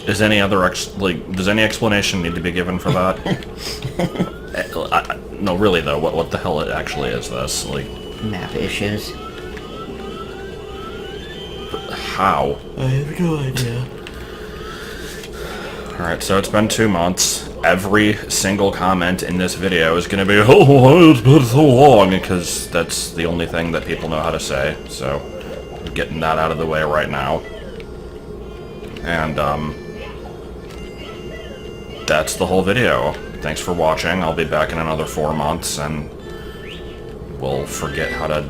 Is any other does any explanation need to be given for that? No, really though. What the hell it actually is this? Like, map issues. how? I have no idea. Alright, so it's been 2 months. Every single comment in this video is gonna be, oh, it's been so long, because that's the only thing that people know how to say, so I'm getting that out of the way right now. And, that's the whole video. Thanks for watching. I'll be back in another 4 months, and we'll forget how to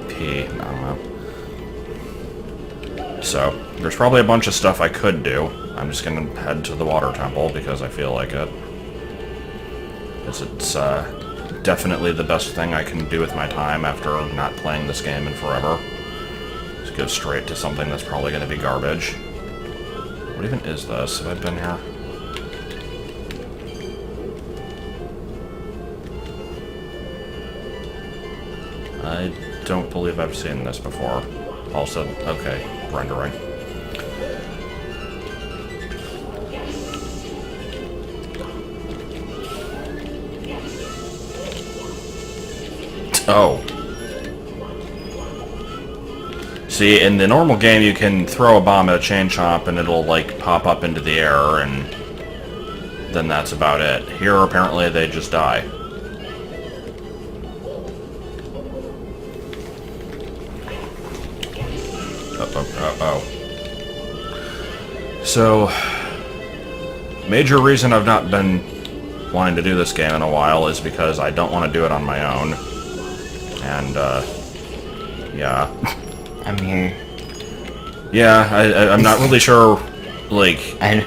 pee. I don't know. So, there's probably a bunch of stuff I could do. I'm just gonna head to the water temple because I feel like it. Because it's definitely the best thing I can do with my time after not playing this game in forever. Just go straight to something that's probably gonna be garbage. What even is this? Have I been here? I don't believe I've seen this before. Also, okay, rendering. Oh. See, in the normal game, you can throw a bomb at a chain chomp and it'll, like, pop up into the air, and then that's about it. Here, apparently, they just die. Uh-oh. So, major reason I've not been wanting to do this game in a while is because I don't want to do it on my own. And, yeah. I'm here. Yeah, I'm not really sure, like... I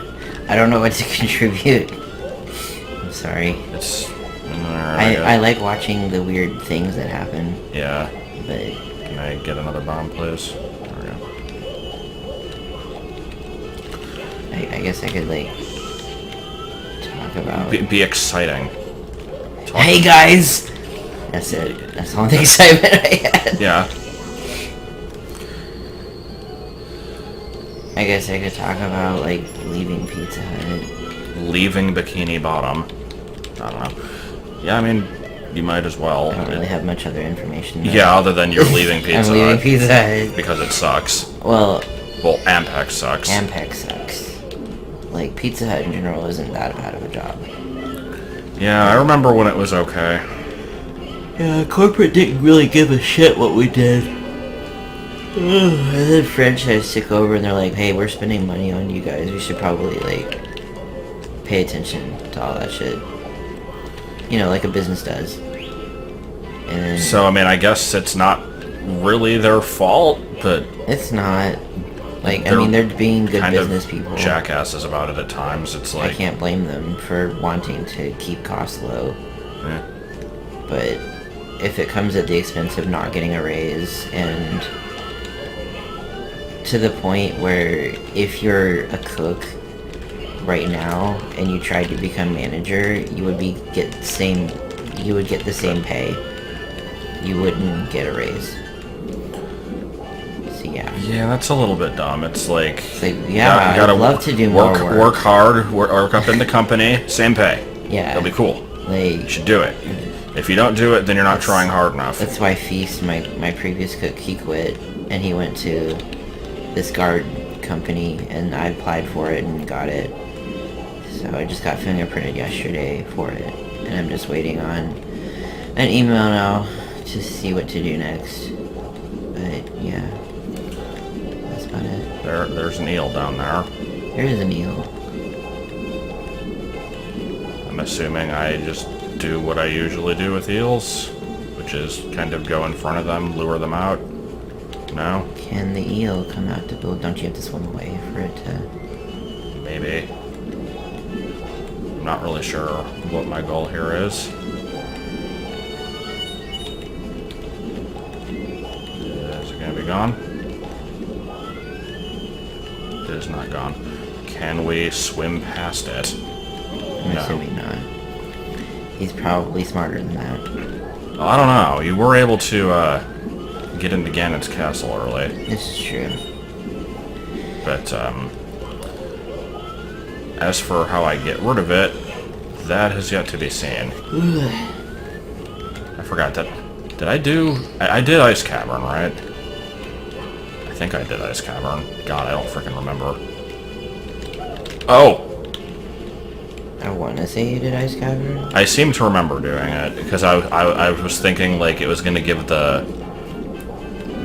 don't know what to contribute. I'm sorry. It's... I like watching the weird things that happen. Yeah. But... Can I get another bomb, please? There we go. I guess I could, like... talk about... Be exciting. Hey, guys! That's it. That's all the excitement I had. Yeah. I guess I could talk about, like, leaving Pizza Hut. Leaving Bikini Bottom. I don't know. Yeah, I mean, you might as well. I don't really have much other information. Yeah, other than you're leaving Pizza Hut. I'm leaving Pizza Hut. Because it sucks. Well, Ampex sucks. Ampex sucks. Like, Pizza Hut in general isn't that bad of a job. Yeah, I remember when it was okay. Yeah, corporate didn't really give a shit what we did. And then franchise took over and they're like, hey, we're spending money on you guys. We should probably, like, pay attention to all that shit. You know, like a business does. And so, I mean, I guess it's not really their fault, but... It's not. Like, I mean, they're being good business people. Jackasses about it at times. It's like... I can't blame them for wanting to keep costs low. Yeah. But if it comes at the expense of not getting a raise, and to the point where if you're a cook right now and you tried to become manager, you would get the same pay. You wouldn't get a raise. So yeah. Yeah, that's a little bit dumb. It's like yeah, you gotta I'd love to do more work. Work hard, work up in the company, same pay. Yeah. That'll be cool. Like, you should do it. If you don't do it, then you're not trying hard enough. That's why Feast, my previous cook, he quit, and he went to this guard company, and I applied for it and got it. So I just got fingerprinted yesterday for it, and I'm just waiting on an email now to see what to do next. But yeah, that's about it. There's an eel down there. There is an eel. I'm assuming I just do what I usually do with eels, which is kind of go in front of them, lure them out. No? Can the eel come out to build? Don't you have to swim away for it to... Maybe. I'm not really sure what my goal here is. Is it going to be gone? It is not gone. Can we swim past it? I'm assuming not. He's probably smarter than that. Well, I don't know. You were able to get into Ganon's castle early. This is true. But, As for how I get rid of it, that has yet to be seen. I forgot that. Did I do... I did Ice Cavern, right? I think I did Ice Cavern. God, I don't freaking remember. Oh! I want to say you did Ice Cavern. I seem to remember doing it, because I was thinking, like, it was going to give the...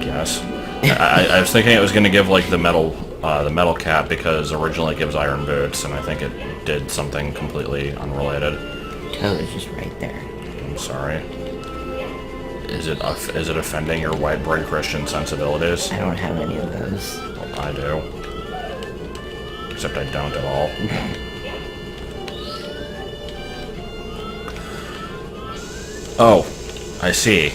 Yes. I was thinking it was going to give, like, the metal cap, because originally it gives iron boots, and I think it did something completely unrelated. Oh, it's just right there. I'm sorry. Is it offending your white bread Christian sensibilities? I don't have any of those. Well, I do. Except I don't at all. Oh, I see.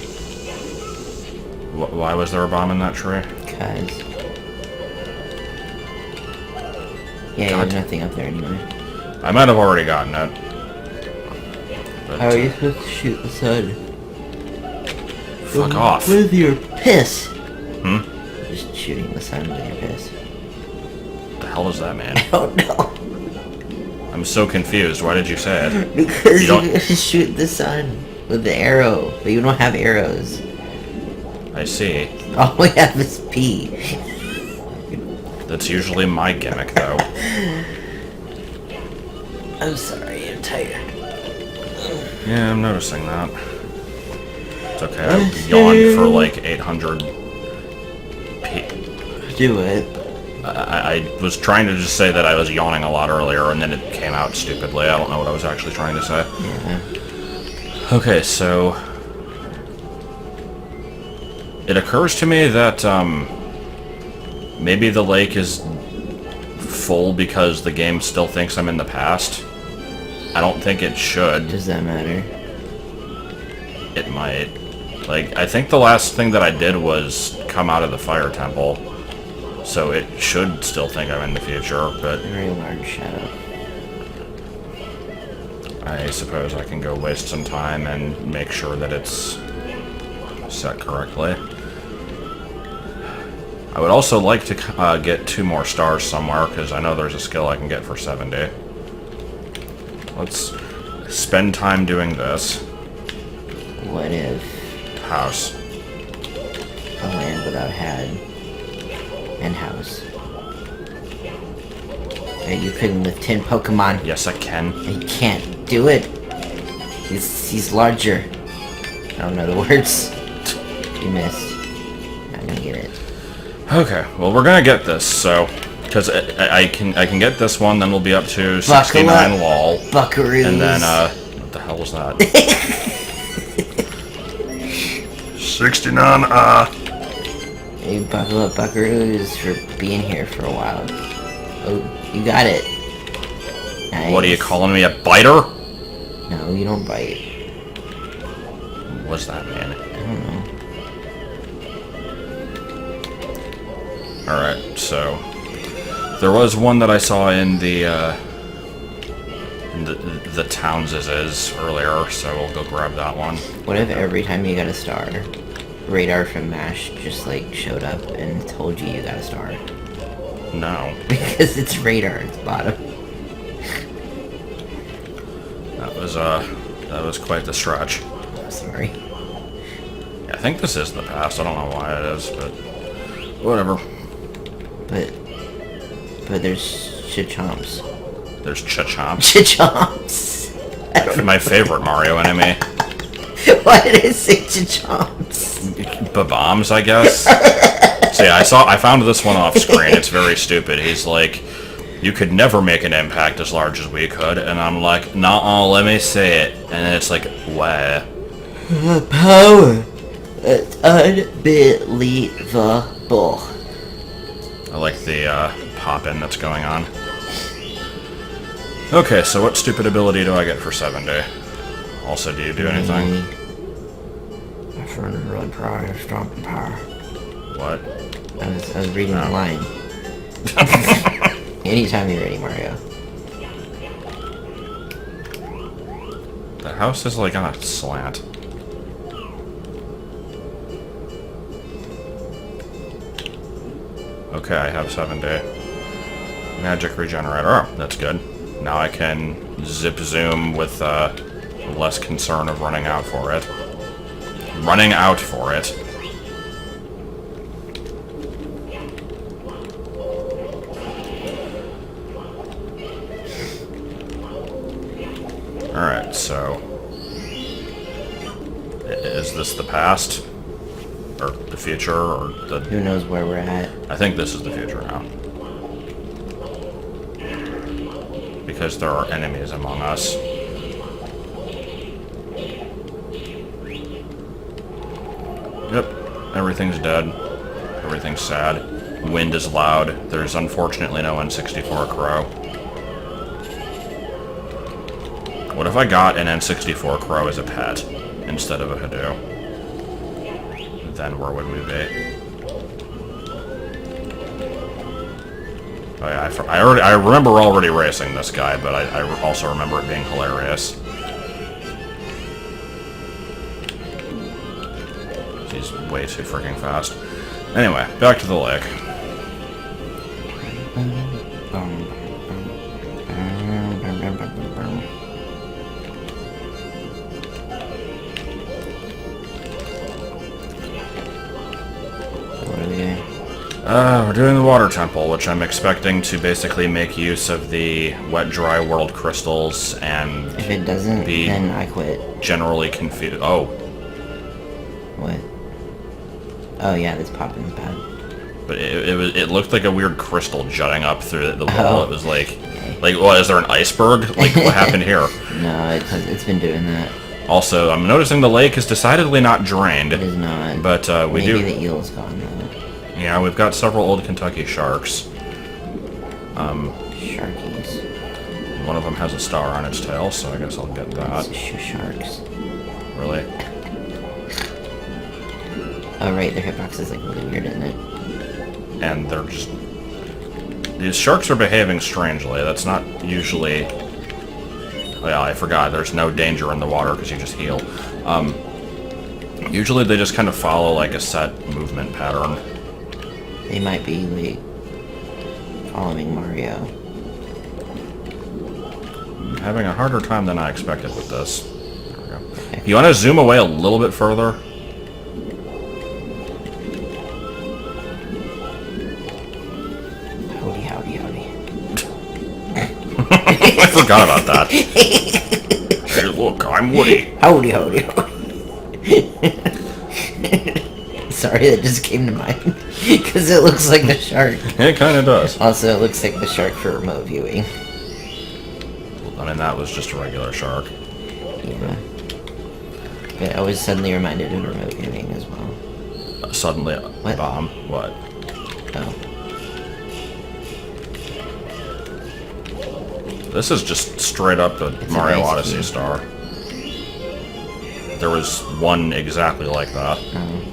Why was there a bomb in that tree? Because... Yeah, God. there's nothing up there anyway. I might have already gotten it. But, How are you supposed to shoot the sun? fuck off. With your piss! Hmm? Just shooting the sun with your piss. What the hell does that mean? I don't know. I'm so confused. Why did you say it? Because You you're don't- gonna shoot the sun with the arrow, but you don't have arrows. I see. All we have is pee. That's usually my gimmick, though. I'm sorry, I'm tired. Yeah, I'm noticing that. It's okay. I yawned for like 800 Do it. I was trying to just say that I was yawning a lot earlier, and then it came out stupidly. I don't know what I was actually trying to say. Yeah. Okay, so... It occurs to me that, maybe the lake is full because the game still thinks I'm in the past. I don't think it should. Does that matter? It might. Like, I think the last thing that I did was come out of the fire temple. So it should still think I'm in the future, but Very large shadow. I suppose I can go waste some time and make sure that it's set correctly. I would also like to get 2 more stars somewhere, because I know there's a skill I can get for 70. Let's spend time doing this. What if House. a land without had and house? And you couldn't with 10 Pokemon. Yes, I can. You can't do it. He's larger. I don't know the words. You missed. Not gonna get it. Okay, well we're gonna get this, so... Because I can get this one, then we'll be up to Buckle 69 up, wall. Buckaroos. And then, what the hell was that? 69, Hey, buckle up, Buckaroos, for being here for a while. Oh, you got it. Nice. What are you calling me, a biter? No, you don't bite. What's that, man? I don't know. Alright, so... There was one that I saw in the Townses earlier, so we'll go grab that one. What if every time you got a star, Radar from MASH just like showed up and told you got a star? No. Because it's Radar, it's bottom. That was quite the stretch. I'm sorry. Yeah, I think this is the past, I don't know why it is, but... Whatever. But there's Chomps. There's Chomps. Chomps. My favorite Mario enemy. Why did I say Chomps? Bombs, I guess. See, I found this one off screen. It's very stupid. He's like, you could never make an impact as large as we could, and I'm like, nah, let me say it. And then it's like, where? Power. It's unbelievable. I like the pop-in that's going on. Okay, so what stupid ability do I get for 70? Also, do you do anything? My friend is really proud of stomping power. What? I was reading the line. Anytime you're ready, Mario. The house is like on a slant. Okay, I have 7 day. Magic regenerator. Oh, that's good. Now I can zip zoom with less concern of running out for it. Running out for it. Alright, so... Is this the past? Or the future? Or the... Who knows where we're at? I think this is the future now. Because there are enemies among us. Yep, everything's dead. Everything's sad. Wind is loud. There's unfortunately no N64 Crow. What if I got an N64 Crow as a pet instead of a Hadoo? Then where would we be? Oh yeah, I remember already racing this guy, but I also remember it being hilarious. He's way too freaking fast. Anyway, back to the lake. What are we doing? We're doing the water temple, which I'm expecting to basically make use of the wet dry world crystals and If it doesn't, be then I quit. generally confused. Oh, What? Oh yeah, this popping's bad. but it looked like a weird crystal jutting up through the wall. Oh. It was like what, is there an iceberg? Like, what happened here? No, it's been doing that. Also, I'm noticing the lake is decidedly not drained. It is not. But we Maybe do. the eel's gone though. Yeah, we've got several old Kentucky sharks. Sharkies. One of them has a star on its tail, so I guess I'll get that. Sharks. Really? Oh right, their hitbox is like really weird, isn't it? And they're just... These sharks are behaving strangely. That's not usually... Oh yeah, I forgot. There's no danger in the water because you just heal. Usually they just kind of follow like a set movement pattern. They might be like following Mario. I'm having a harder time than I expected with this. There we go. You want to zoom away a little bit further? Howdy, howdy, howdy. I forgot about that. Hey, look, I'm Woody. Howdy, howdy, howdy. Sorry, that just came to mind. Because it looks like the shark. It kind of does. Also, it looks like the shark for remote viewing. I mean, that was just a regular shark. Yeah. But I was suddenly reminded of remote viewing as well. Suddenly, a What? bomb. What? Oh. This is just straight up the It's a Mario nice Odyssey key. star. There was one exactly like that. Oh.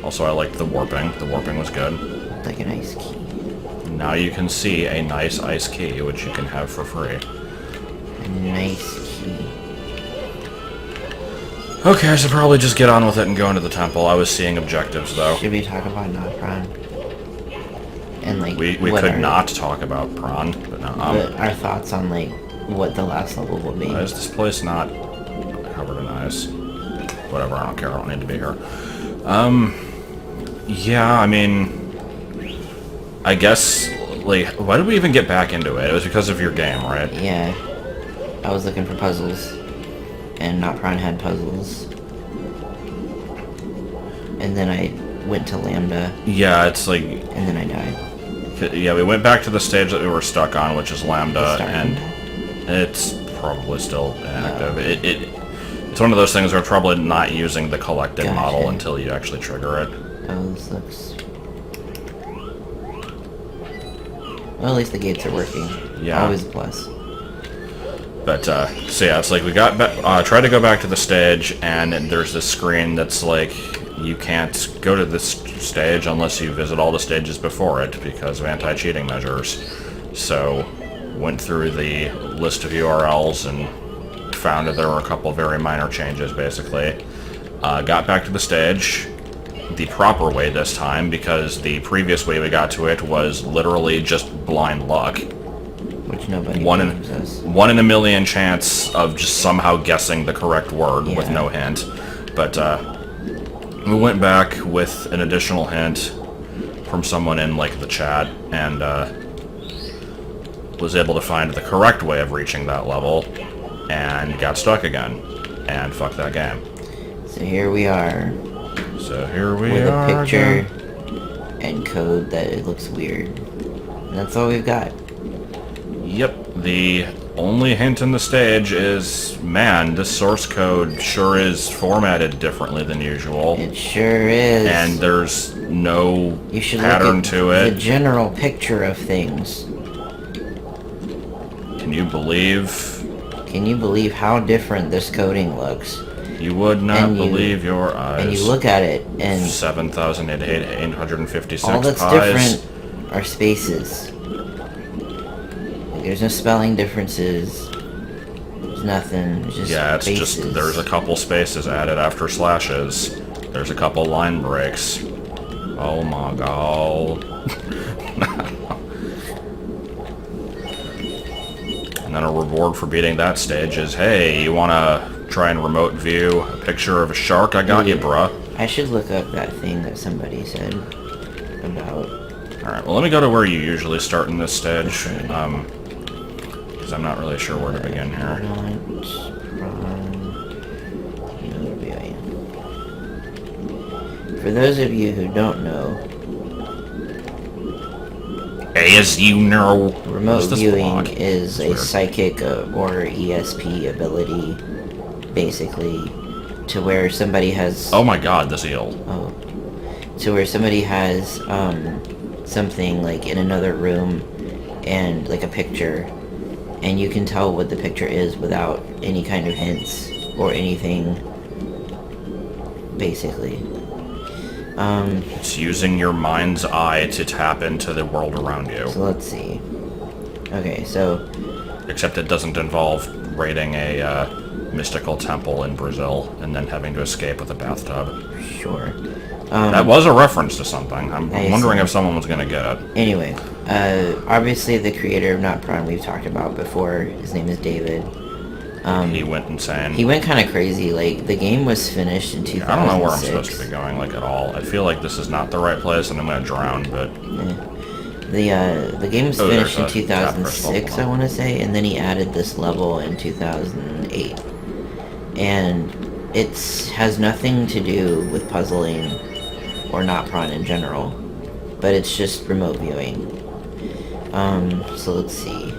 Also, I liked the warping. The warping was good. Like an ice key. Now you can see a nice ice key, which you can have for free. A nice key. Okay, I should probably just get on with it and go into the temple. I was seeing objectives, though. Should we talk about Nopron? And like, We what could our- not talk about Prawn, but no. what our thoughts on like what the last level will be. Why is this place not covered in ice? Whatever, I don't care. I don't need to be here. Yeah, I mean, I guess, like, why did we even get back into it? It was because of your game, right? Yeah. I was looking for puzzles, and Nopron had puzzles. And then I went to Lambda, Yeah, it's like, and then I died. yeah, we went back to the stage that we were stuck on, which is Lambda, Start and Lambda? it's probably still inactive. It's one of those things where we're probably not using the collected Gotcha. model until you actually trigger it. Oh, this looks... Well, at least the gates are working. Yeah. Always a plus. But, so yeah, it's like we got tried to go back to the stage, and there's this screen that's like, you can't go to this stage unless you visit all the stages before it because of anti-cheating measures. So, went through the list of URLs and found that there were a couple very minor changes, basically. Got back to the stage the proper way this time, because the previous way we got to it was literally just blind luck. Which which nobody one believes us. in a million chance of just somehow guessing the correct word with Yeah. no hint. But we went back with an additional hint from someone in like the chat, and was able to find the correct way of reaching that level, and got stuck again, and fuck that game. So here we are. So here we with are a picture again. and code that it looks weird. And that's all we've got. Yep, the only hint in the stage is, man, this source code sure is formatted differently than usual. It sure is. And there's no you should pattern look at to it. the general picture of things. Can you believe? Can you believe how different this coding looks? You would not believe your eyes. And you look at it, and 7,856 all that's pies. different are spaces. Like, there's no spelling differences. There's nothing. It's just Yeah, it's spaces. just, there's a couple spaces added after slashes. There's a couple line breaks. Oh my god. And then a reward for beating that stage is, hey, you wanna try and remote view a picture of a shark? I got you, bruh. I should look up that thing that somebody said about. Alright, well let me go to where you usually start in this stage. Because I'm not really sure where to begin here. For those of you who don't know, As you know, remote viewing block? is a Weird. psychic or ESP ability, basically, to where somebody has... Oh my god, this eel. Oh. To where somebody has something like in another room and like a picture, and you can tell what the picture is without any kind of hints or anything, basically. It's using your mind's eye to tap into the world around you. So let's see. Okay, so... Except it doesn't involve raiding a mystical temple in Brazil and then having to escape with a bathtub. Sure. That was a reference to something. I'm I wondering see. if someone was going to get it. Anyway, obviously the creator of Not Prawn we've talked about before. His name is David. He went insane. He went kind of crazy. Like, the game was finished in 2006. I don't know where I'm supposed to be going, like, at all. I feel like this is not the right place and I'm going to drown, but... The game was finished in there's a 2006, I want to say, and then he added this level in 2008. And it has nothing to do with puzzling or Not Prawn in general, but it's just remote viewing. So let's see.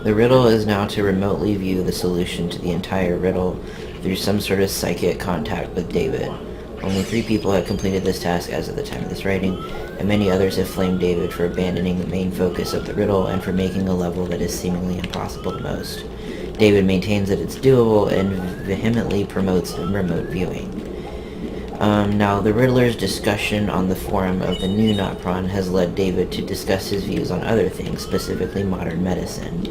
The riddle is now to remotely view the solution to the entire riddle through some sort of psychic contact with David. Only 3 people have completed this task as of the time of this writing, and many others have flamed David for abandoning the main focus of the riddle and for making a level that is seemingly impossible to most. David maintains that it's doable and vehemently promotes remote viewing. Now, the Riddler's discussion on the forum of the new Not Prawn has led David to discuss his views on other things, specifically modern medicine.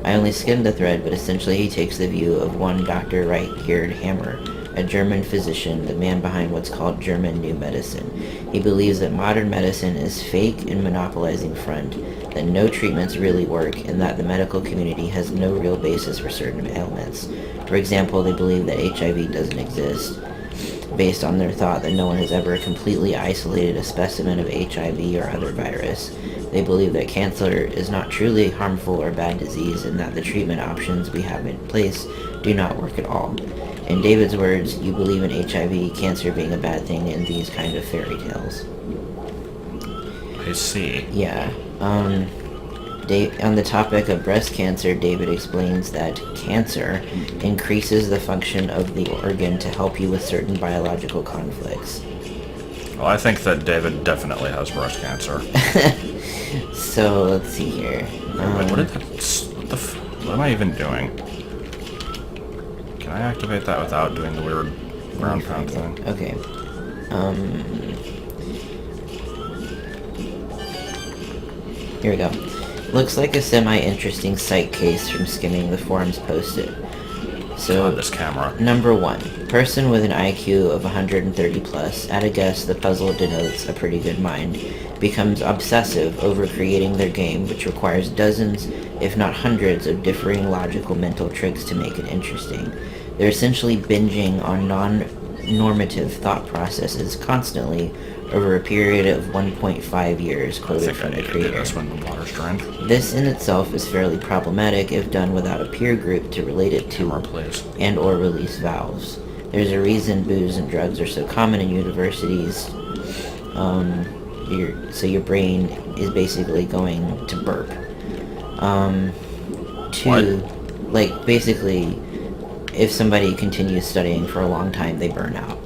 I only skimmed the thread, but essentially he takes the view of one Dr. Right-Geared Hammer, a German physician, the man behind what's called German New Medicine. He believes that modern medicine is fake and monopolizing front, that no treatments really work, and that the medical community has no real basis for certain ailments. For example, they believe that HIV doesn't exist, based on their thought that no one has ever completely isolated a specimen of HIV or other virus. They believe that cancer is not truly harmful or bad disease, and that the treatment options we have in place do not work at all. In David's words, you believe in HIV, cancer being a bad thing, and these kind of fairy tales. I see. Yeah. On the topic of breast cancer, David explains that cancer increases the function of the organ to help you with certain biological conflicts. Well, I think that David definitely has breast cancer. So, let's see here. What am I even doing? Can I activate that without doing the weird ground pound thing? Okay. Here we go. Looks like a semi-interesting site case from skimming the forums posted. So, God, this camera. number 1. Person with an IQ of 130 plus, at a guess the puzzle denotes a pretty good mind, becomes obsessive over creating their game, which requires dozens, if not hundreds, of differing logical mental tricks to make it interesting. They're essentially binging on non-normative thought processes constantly over a period of 1.5 years, quoted from the creator. This when the water's drained. This in itself is fairly problematic if done without a peer group to relate it to and or release valves. There's a reason booze and drugs are so common in universities. So your brain is basically going to burp. 2, like basically, if somebody continues studying for a long time, they burn out.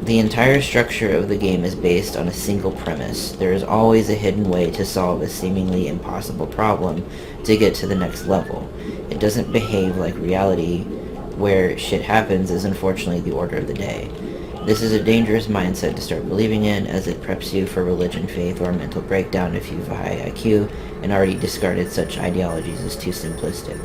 The entire structure of the game is based on a single premise. There is always a hidden way to solve a seemingly impossible problem to get to the next level. It doesn't behave like reality, where shit happens is unfortunately the order of the day. This is a dangerous mindset to start believing in, as it preps you for religion, faith, or mental breakdown if you have a high IQ and already discarded such ideologies as too simplistic.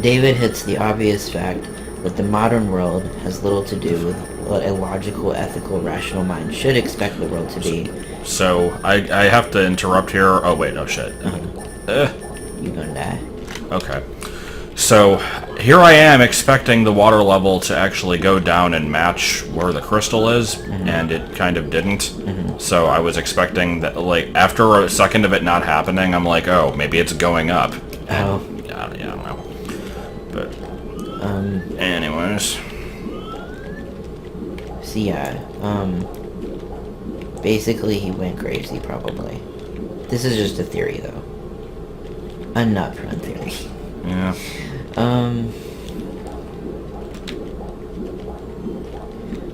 David hits the obvious fact that the modern world has little to do with what a logical, ethical, rational mind should expect the world to be. So, I have to interrupt here. Oh, wait, no shit. You gonna die. Okay. So, here I am expecting the water level to actually go down and match where the crystal is, and it kind of didn't. So I was expecting that, like, after a second of it not happening, I'm like, oh, maybe it's going up. Oh. Yeah, I don't know. But, anyways. So yeah, basically he went crazy, probably. This is just a theory, though. A not-run theory. Yeah.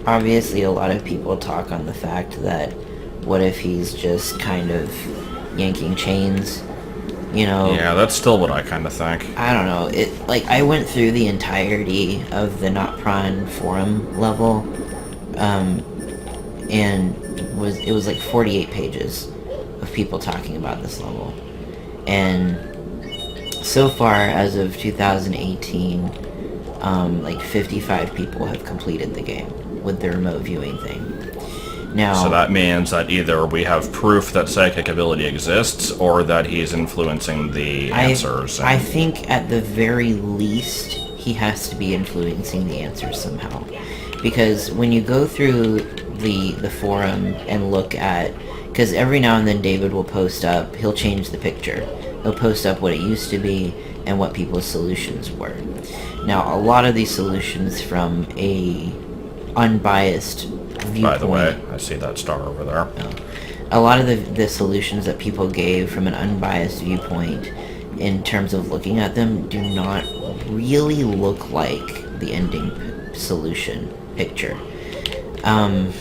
Obviously a lot of people talk on the fact that what if he's just kind of yanking chains, you know? Yeah, that's still what I kind of think. I don't know. I went through the entirety of the Not Prawn forum level, and it was like 48 pages of people talking about this level. And so far, as of 2018, like 55 people have completed the game with the remote viewing thing. Now, so that means that either we have proof that psychic ability exists, or that he's influencing the answers. I think at the very least, he has to be influencing the answers somehow. Because when you go through the forum and look at... Because every now and then David will post up, he'll change the picture. He'll post up what it used to be and what people's solutions were. Now, a lot of these solutions from a unbiased viewpoint... By the way, I see that star over there. A lot of the solutions that people gave from an unbiased viewpoint in terms of looking at them do not really look like the ending solution picture. Let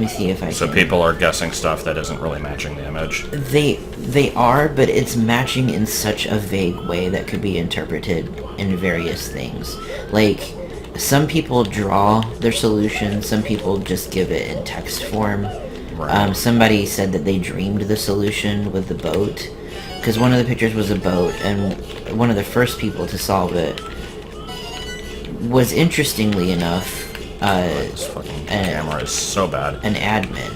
me see if I So can... people are guessing stuff that isn't really matching the image? They are, but it's matching in such a vague way that could be interpreted in various things. Like, some people draw their solution, some people just give it in text form. Right. Somebody said that they dreamed the solution with the boat, because one of the pictures was a boat, and one of the first people to solve it was, interestingly enough, This fucking camera is so bad. an admin.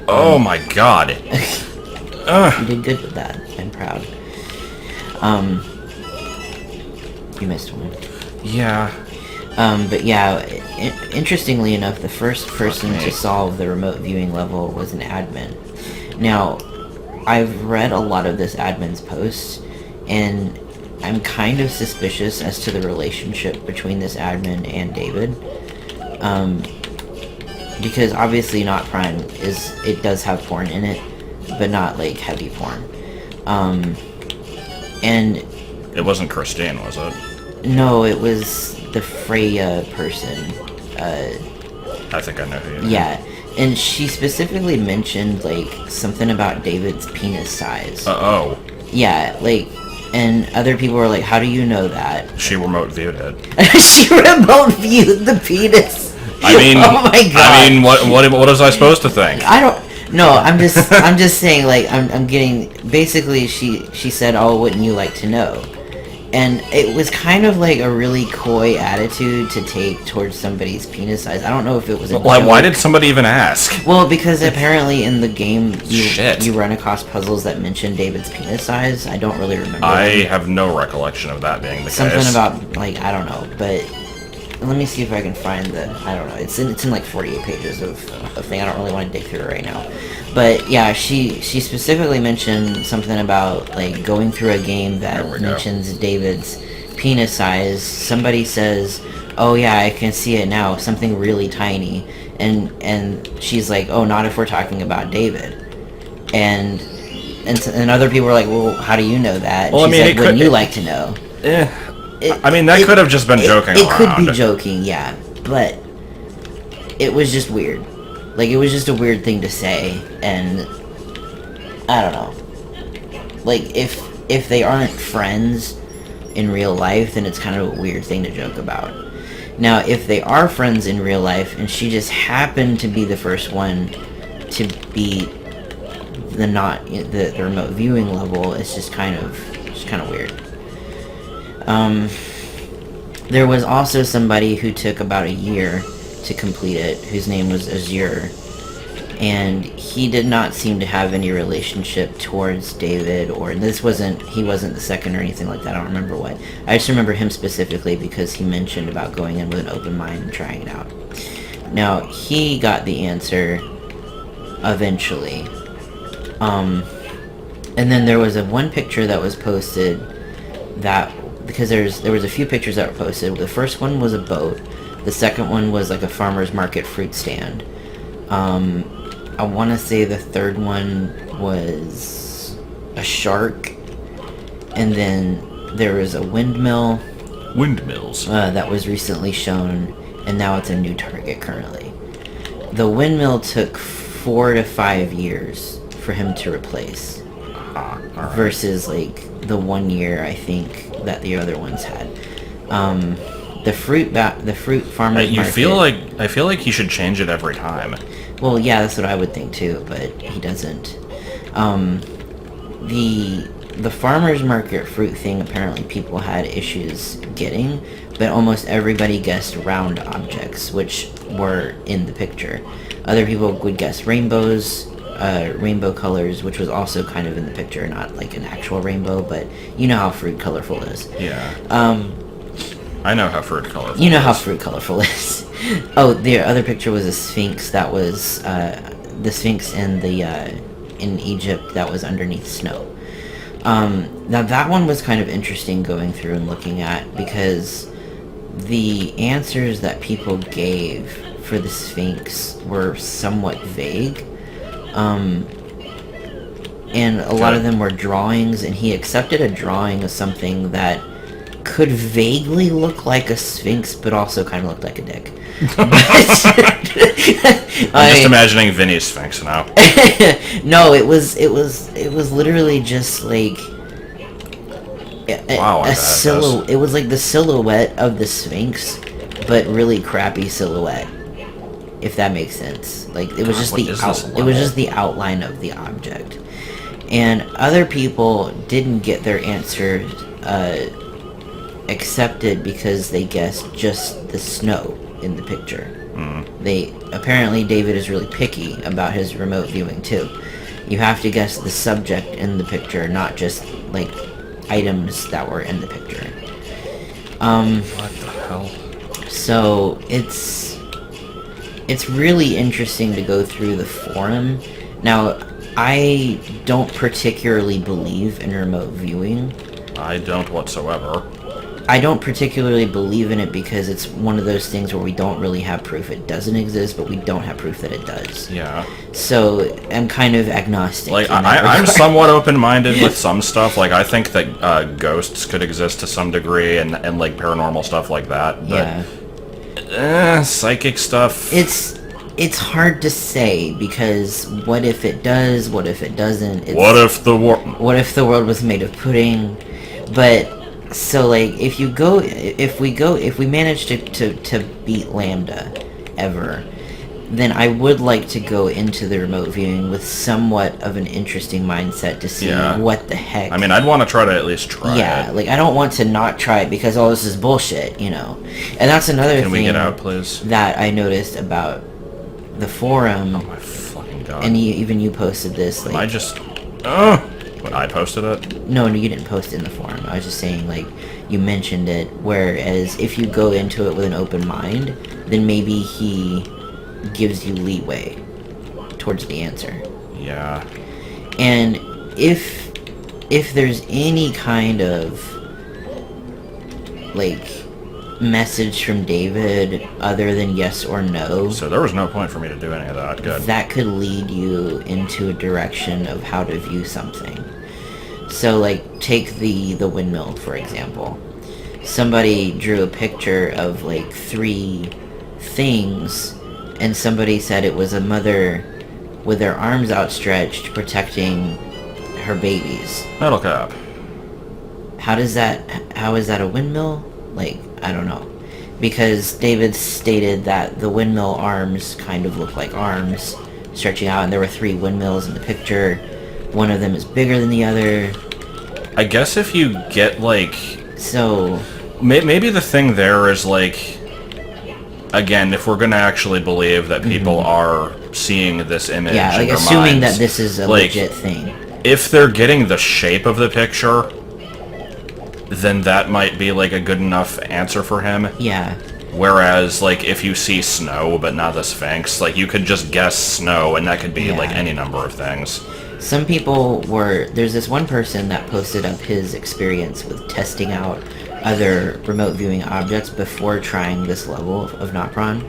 Oh my god! You did good with that. I'm proud. You missed one. Yeah. But yeah, interestingly enough, the first person to solve the remote viewing level was an admin. Now, I've read a lot of this admin's posts, and I'm kind of suspicious as to the relationship between this admin and David. Because obviously Not Prime it does have porn in it, but not like heavy porn. And It wasn't Christine, was it? no, it was the Freya person. I think I know who you mean. Yeah, and she specifically mentioned like something about David's penis size. Oh. Yeah, like, and other people were like, "How do you know that?" She remote viewed it. She remote viewed the penis. I mean, oh my god. I mean, what was I supposed to think? I don't. No, I'm just saying. Like, I'm getting. Basically, she said, "Oh, wouldn't you like to know?" And it was kind of like a really coy attitude to take towards somebody's penis size. I don't know if it was a Why did somebody even ask? Well, because apparently in the game Shit. you run across puzzles that mention David's penis size. I don't really remember. I have no recollection of that being the Something case. about, like, I don't know, but let me see if I can find I don't know, it's in like 48 pages of thing. I don't really want to dig through it right now. But yeah, she specifically mentioned something about, like, going through a game that mentions David's penis size. Somebody says, oh yeah, I can see it now, something really tiny. And she's like, oh, not if we're talking about David. And other people were like, well, how do you know that? And Well, she's like, wouldn't you like to know? I mean, that could have just been joking around. It could be joking, yeah. But it was just weird. Like, it was just a weird thing to say, and I don't know. Like, if they aren't friends in real life, then it's kind of a weird thing to joke about. Now, if they are friends in real life, and she just happened to be the first one to beat the remote viewing level, it's just kind of weird. There was also somebody who took about a year to complete it, whose name was Azure, and he did not seem to have any relationship towards David, or he wasn't the second or anything like that. I don't remember what. I just remember him specifically because he mentioned about going in with an open mind and trying it out. Now, he got the answer eventually. And then there was one picture that was posted that, because there was a few pictures that were posted. The first one was a boat. The second one was like a farmer's market fruit stand. I want to say the third one was a shark. And then there was a windmill. Windmills. That was recently shown, and now it's a new target currently. The windmill took 4 to 5 years for him to replace. Right. Versus like the 1 year I think that the other ones had. The fruit farmer's market. I feel like he should change it every time. Well, yeah, that's what I would think too, but he doesn't. The farmer's market fruit thing, apparently people had issues getting, but almost everybody guessed round objects, which were in the picture. Other people would guess rainbows, rainbow colors, which was also kind of in the picture, not like an actual rainbow, but you know how fruit colorful is. Yeah. I know how fruit colorful You know how fruit colorful is. Oh, the other picture was a sphinx that was, the sphinx in Egypt that was underneath snow. Now that one was kind of interesting going through and looking at, because the answers that people gave for the sphinx were somewhat vague. And a lot of them were drawings, and he accepted a drawing of something that could vaguely look like a sphinx, but also kind of looked like a dick. I'm just imagining Vinny's Sphinx now. No, it was literally just like a silhouette. It was like the silhouette of the Sphinx, but really crappy silhouette. If that makes sense. Like, it was just the outline of the object. And other people didn't get their answer accepted because they guessed just the snow in the picture. Apparently David is really picky about his remote viewing too. You have to guess the subject in the picture, not just like items that were in the picture. What the hell? So it's really interesting to go through the forum. Now, I don't particularly believe in remote viewing. I don't whatsoever. I don't particularly believe in it because it's one of those things where we don't really have proof it doesn't exist, but we don't have proof that it does. Yeah. So I'm kind of agnostic. Like, I'm somewhat open-minded with some stuff. Like, I think that ghosts could exist to some degree, and like paranormal stuff like that. But, yeah. Psychic stuff. It's hard to say, because what if it does? What if it doesn't? What if the world was made of pudding? But so, like, if we manage to beat Lambda ever, then I would like to go into the remote viewing with somewhat of an interesting mindset to see what the heck. I mean, I'd want to try to at least try it. Yeah, like, I don't want to not try it because, oh, this is bullshit, you know. And that's another thing. Can we get out, please? That I noticed about the forum. Oh my fucking god. And even you posted this. Like, I just... What, I posted it? No, you didn't post it in the forum. I was just saying, like, you mentioned it, whereas if you go into it with an open mind, then maybe he gives you leeway towards the answer. Yeah. And if there's any kind of, like, message from David other than yes or no... So there was no point for me to do any of that. Good. That could lead you into a direction of how to view something. So, like, take the windmill, for example. Somebody drew a picture of, like, 3 things, and somebody said it was a mother with their arms outstretched protecting her babies. Metal cap. How is that a windmill? Like, I don't know. Because David stated that the windmill arms kind of look like arms stretching out, and there were 3 windmills in the picture. One of them is bigger than the other. I guess if you get, like... So... Maybe the thing there is, like... Again, if we're gonna actually believe that people are seeing this image in their assuming minds, that this is a legit thing. If they're getting the shape of the picture, then that might be, like, a good enough answer for him. Yeah. Whereas, like, if you see snow, but not the Sphinx, like, you could just guess snow, and that could be, like, any number of things. Some people were... There's this one person that posted up his experience with testing out other remote viewing objects before trying this level of Nopron.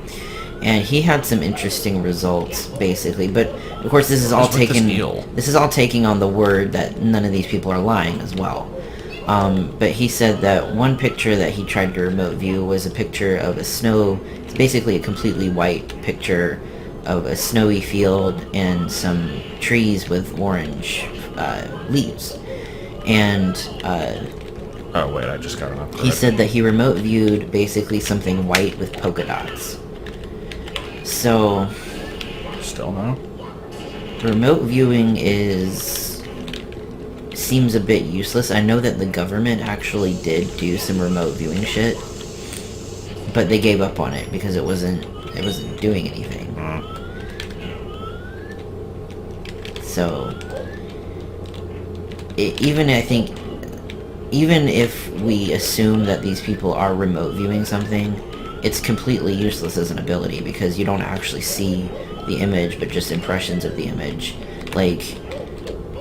And he had some interesting results, basically. But, of course, this is all taking on the word that none of these people are lying as well. But he said that one picture that he tried to remote view was a picture of a snow... It's basically a completely white picture of a snowy field and some trees with orange leaves. And oh wait, I just got it up. He said that he remote viewed basically something white with polka dots. So... Still no? Remote viewing seems a bit useless. I know that the government actually did do some remote viewing shit, but they gave up on it because it wasn't doing anything. So, even if we assume that these people are remote viewing something, it's completely useless as an ability because you don't actually see the image, but just impressions of the image. Like,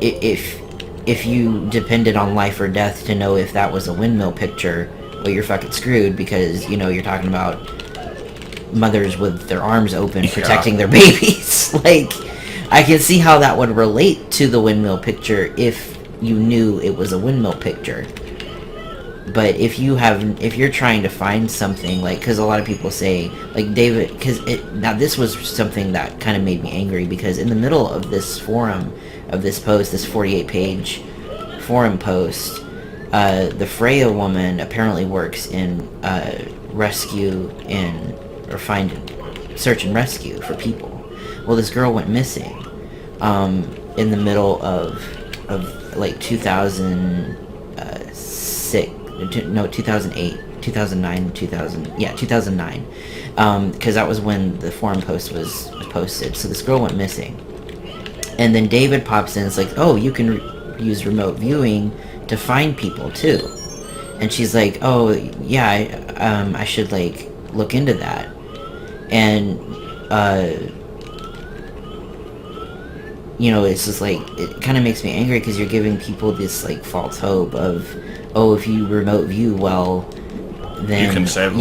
if you depended on life or death to know if that was a windmill picture, well, you're fucking screwed because, you know, you're talking about mothers with their arms open protecting their babies. Like, I can see how that would relate to the windmill picture if you knew it was a windmill picture. But if you're trying to find something, like, because a lot of people say, like, David, now this was something that kind of made me angry, because in the middle of this forum, of this post, this 48-page forum post, the Freya woman apparently works in search and rescue for people. Well, this girl went missing in the middle of like 2008, 2009, 2009, because that was when the forum post was posted. So this girl went missing, and then David pops in. It's like, oh, you can use remote viewing to find people too, and she's like, oh yeah, I should like look into that, and you know, it's just like, it kind of makes me angry because you're giving people this like false hope of, oh, if you remote view well, then you can save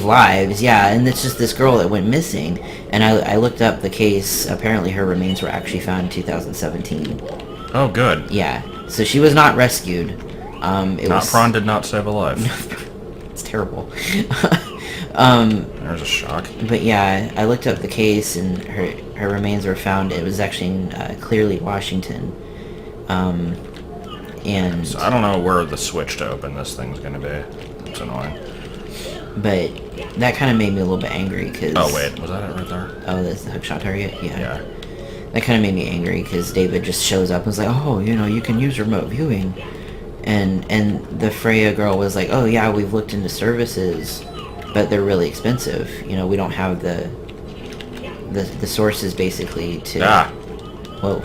lives. Yeah, and it's just this girl that went missing, and I looked up the case. Apparently her remains were actually found in 2017. Oh, good. Yeah, so she was not rescued. Prawn did not save a life. It's terrible. There's a shock. But yeah, I looked up the case, and her remains were found. It was actually in Clearly, Washington. And so I don't know where the switch to open this thing's gonna be. It's annoying. But that kind of made me a little bit angry, because... Oh, wait. Was that it right there? Oh, that's the hookshot target? Yeah. That kind of made me angry, because David just shows up and was like, oh, you can use remote viewing. And the Freya girl was like, oh, yeah, we've looked into services, but they're really expensive. We don't have the sources, basically, to... Yeah. Whoa.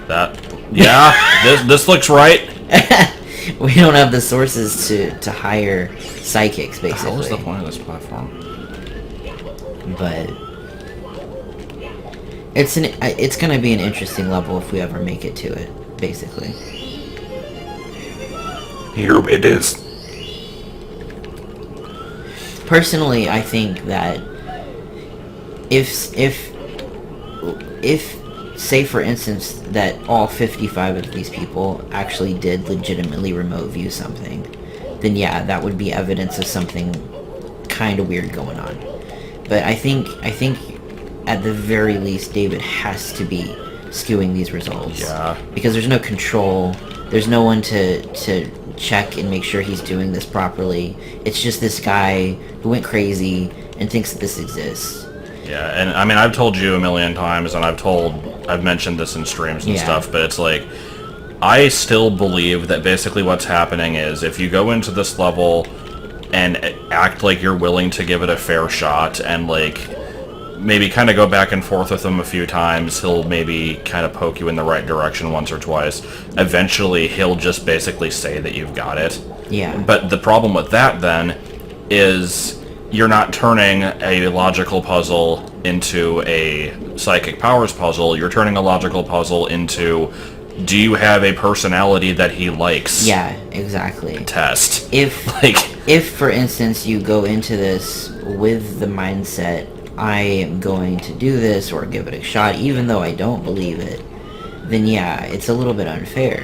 Yeah, this looks right. We don't have the sources to hire psychics, basically. What was the point of this platform? But it's gonna be an interesting level if we ever make it to it, basically. Here it is. Personally, I think that if say for instance that all 55 of these people actually did legitimately remote view something, then yeah, that would be evidence of something kind of weird going on. But I think at the very least David has to be skewing these results. Yeah. Because there's no control, there's no one to check and make sure he's doing this properly. It's just this guy who went crazy and thinks that this exists. Yeah, and I mean, I've told you a million times, and I've mentioned this in streams and stuff, but it's like, I still believe that basically what's happening is, if you go into this level and act like you're willing to give it a fair shot, and like, maybe kind of go back and forth with him a few times, he'll maybe kind of poke you in the right direction once or twice. Eventually, he'll just basically say that you've got it. Yeah. But the problem with that, then, is you're not turning a logical puzzle into a psychic powers puzzle. You're turning a logical puzzle into, do you have a personality that he likes? Yeah, exactly. Test. If, for instance, you go into this with the mindset, I am going to do this or give it a shot, even though I don't believe it, then yeah, it's a little bit unfair,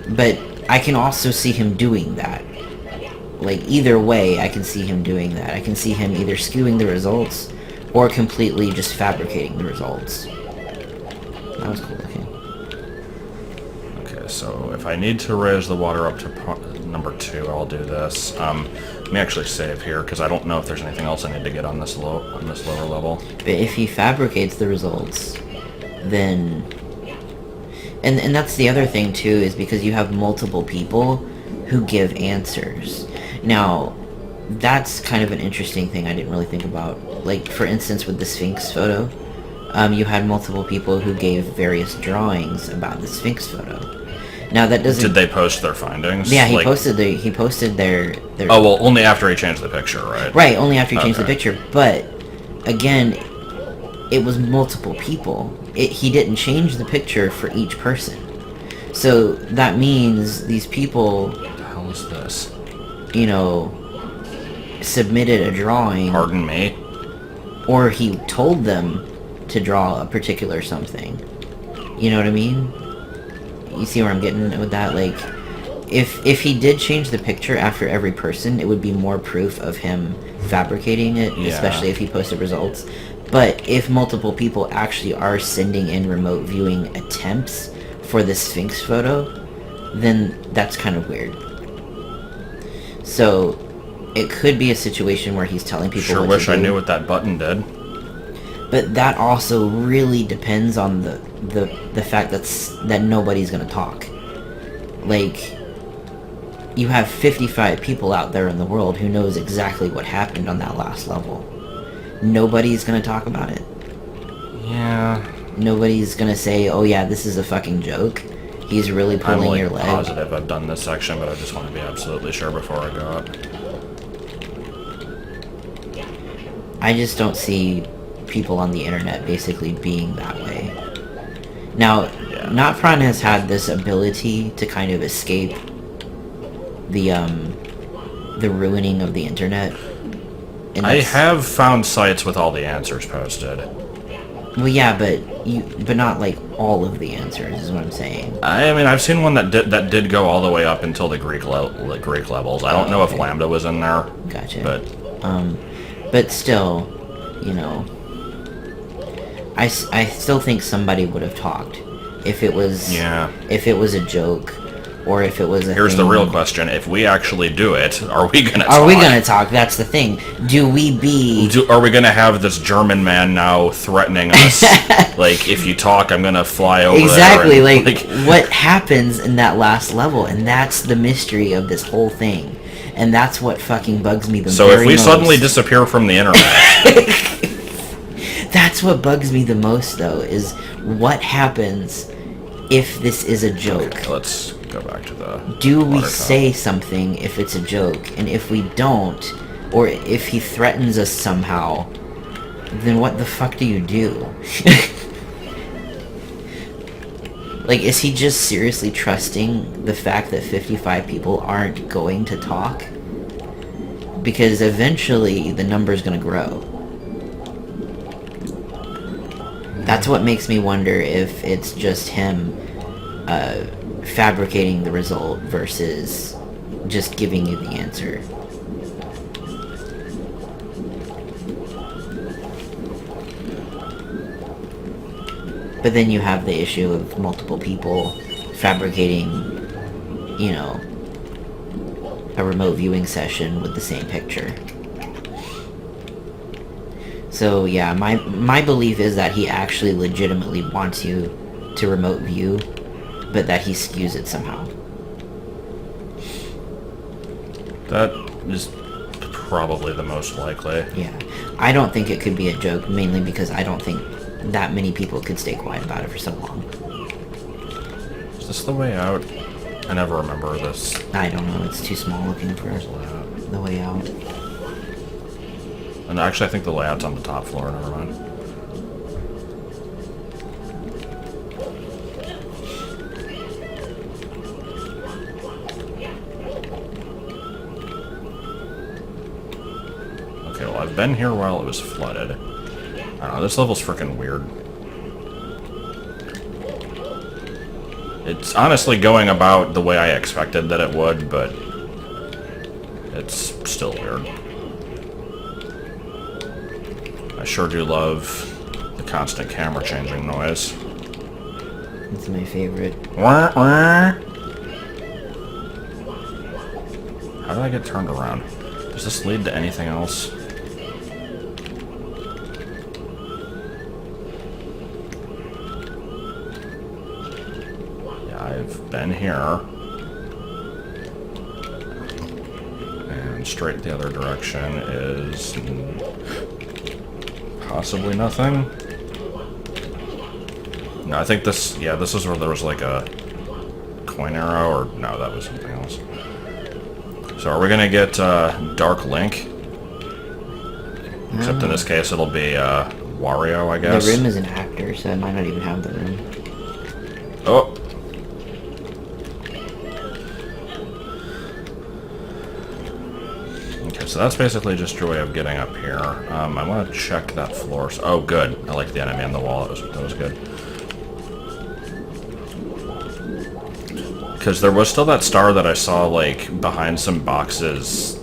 but I can also see him doing that. Like, either way, I can see him doing that. I can see him either skewing the results or completely just fabricating the results. That was cool looking. Okay, so if I need to raise the water up to number 2, I'll do this. Let me actually save here, because I don't know if there's anything else I need to get on this lower level. But if he fabricates the results, then... And that's the other thing, too, is because you have multiple people who give answers. Now, that's kind of an interesting thing I didn't really think about. Like, for instance, with the Sphinx photo, you had multiple people who gave various drawings about the Sphinx photo. Now, that doesn't... Did they post their findings? Yeah, he posted their... Oh, well, only after he changed the picture, right? Right, only after he changed the picture. But, again, it was multiple people. He didn't change the picture for each person. So, that means these people... What the hell is this? Submitted a drawing. Pardon me? Or he told them to draw a particular something. You know what I mean? You see where I'm getting with that? Like, if he did change the picture after every person, it would be more proof of him fabricating it, especially if he posted results. But if multiple people actually are sending in remote viewing attempts for the Sphinx photo, then that's kind of weird. So, it could be a situation where he's telling people Sure wish I knew what that button did. But that also really depends on the fact that nobody's gonna talk. Like, you have 55 people out there in the world who knows exactly what happened on that last level. Nobody's gonna talk about it. Yeah. Nobody's gonna say, oh yeah, this is a fucking joke. He's really pulling your leg. I'm positive I've done this section, but I just want to be absolutely sure before I go up. I just don't see people on the internet basically being that way. Now, Notfron has had this ability to kind of escape the ruining of the internet. And I have found sites with all the answers posted. Well, yeah, but not like all of the answers is what I'm saying. I mean, I've seen one that did go all the way up until the Greek levels. I don't know if Lambda was in there. Gotcha. But still, I still think somebody would have talked if it was a joke, or if it was a Here's the thing. real question. If we actually do it, are we going to talk? Are we gonna talk? That's the thing. Do we be... Are we going to have this German man now threatening us? Like, if you talk, I'm going to fly over Exactly, there. And, like, what happens in that last level? And that's the mystery of this whole thing. And that's what fucking bugs me the So very if we most. suddenly disappear from the internet... That's what bugs me the most, though, is what happens if this is a joke. Okay, let's go back to the... Do we water say something if it's a joke? And if we don't, or if he threatens us somehow, then what the fuck do you do? Like, is he just seriously trusting the fact that 55 people aren't going to talk? Because eventually the number's gonna grow. That's what makes me wonder if it's just him fabricating the result versus just giving you the answer. But then you have the issue of multiple people fabricating, you know, a remote viewing session with the same picture. So yeah, my belief is that he actually legitimately wants you to remote view, but that he skews it somehow. That is probably the most likely. Yeah. I don't think it could be a joke, mainly because I don't think that many people could stay quiet about it for so long. Is this the way out? I never remember this. I don't know, it's too small looking for the way out. And actually, I think the layout's on the top floor. Never mind. Okay, well, I've been here while it was flooded. I don't know, this level's freaking weird. It's honestly going about the way I expected that it would, but it's still weird. I sure do love the constant camera changing noise. It's my favorite. Wah, wah. How did I get turned around? Does this lead to anything else? Yeah, I've been here. And straight the other direction is... possibly nothing. No, I think this... yeah, this is where there was like a coin arrow, or... no, that was something else. So are we gonna get Dark Link? Except in this case it'll be Wario, I guess. The room is an actor, so I might not even have the room. Oh! Okay, so that's basically just your way of getting up here. I want to check that floor. Oh, good. I like the enemy on the wall. That was good. Because there was still that star that I saw, like, behind some boxes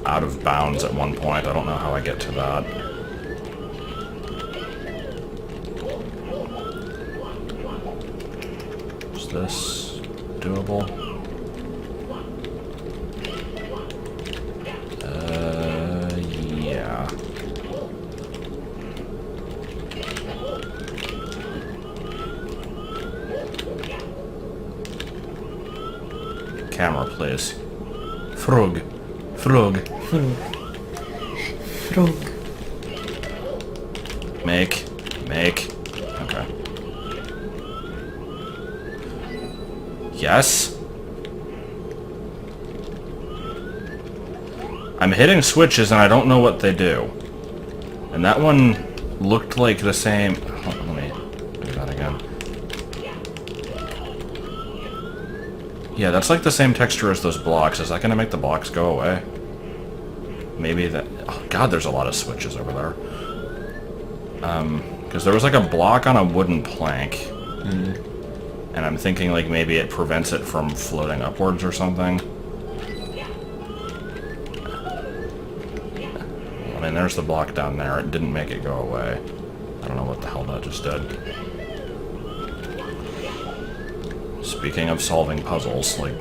out of bounds at one point. I don't know how I get to that. Is this doable? Yeah. Camera, please. Frog. Frog. Frog. Make. Okay. Yes? I'm hitting switches and I don't know what they do. And that one looked like the same... hold on, let me do that again. Yeah, that's like the same texture as those blocks. Is that going to make the blocks go away? Maybe that... oh god, there's a lot of switches over there. Because there was like a block on a wooden plank. Mm. And I'm thinking like maybe it prevents it from floating upwards or something. I mean, there's the block down there. It didn't make it go away. I don't know what the hell that just did. Speaking of solving puzzles, like...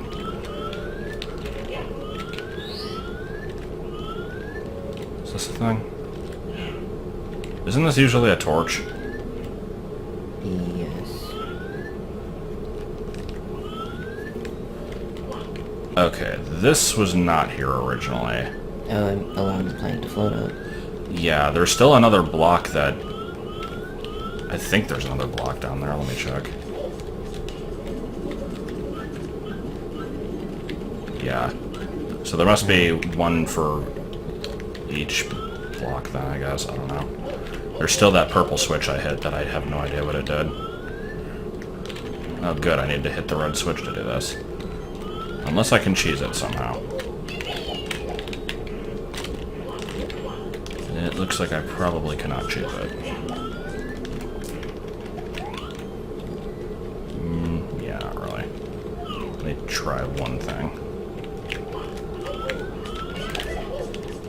Is this a thing? Isn't this usually a torch? Yes. Okay, this was not here originally. Oh, I'm allowing the plank to float up. Yeah, there's still another block that... I think there's another block down there. Let me check. Yeah. So there must be one for each block then, I guess. I don't know. There's still that purple switch I hit that I have no idea what it did. Oh good, I need to hit the red switch to do this. Unless I can cheese it somehow. It looks like I probably cannot cheese it. Yeah, not really. Let me try one thing.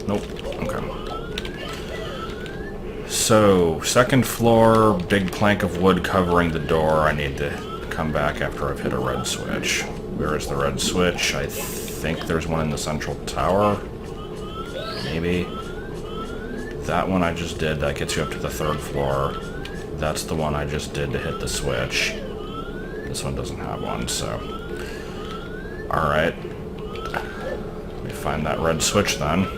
Nope. Okay. So, second floor, big plank of wood covering the door. I need to come back after I've hit a red switch. Where is the red switch? I think there's one in the central tower. Maybe. That one I just did. That gets you up to the third floor. That's the one I just did to hit the switch. This one doesn't have one, so... Alright. Let me find that red switch then.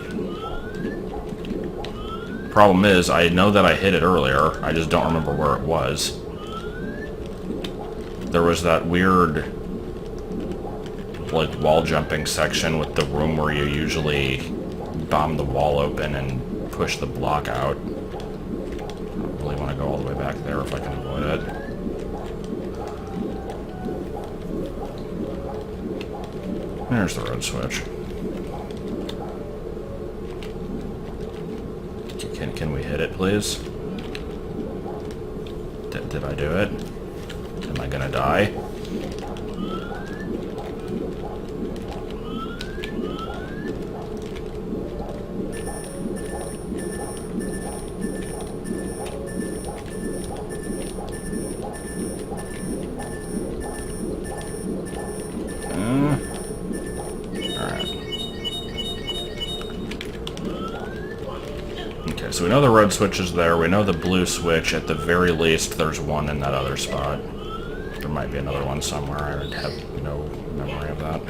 Problem is, I know that I hit it earlier, I just don't remember where it was. There was that weird, like, wall jumping section with the room where you usually bomb the wall open and push the block out. I don't really want to go all the way back there if I can avoid it. There's the red switch. Can we hit it, please? Did I do it? Am I gonna die? So we know the red switch is there, we know the blue switch, at the very least there's one in that other spot. There might be another one somewhere, I have no memory of that.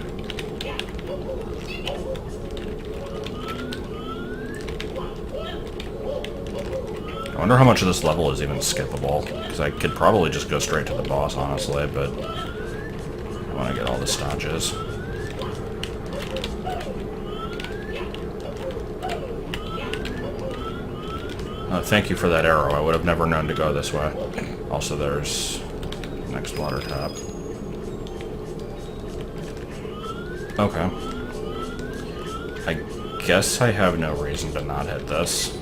I wonder how much of this level is even skippable, because I could probably just go straight to the boss, honestly, but I want to get all the stodges. Thank you for that arrow. I would have never known to go this way. Also, there's next water tap. Okay. I guess I have no reason to not hit this.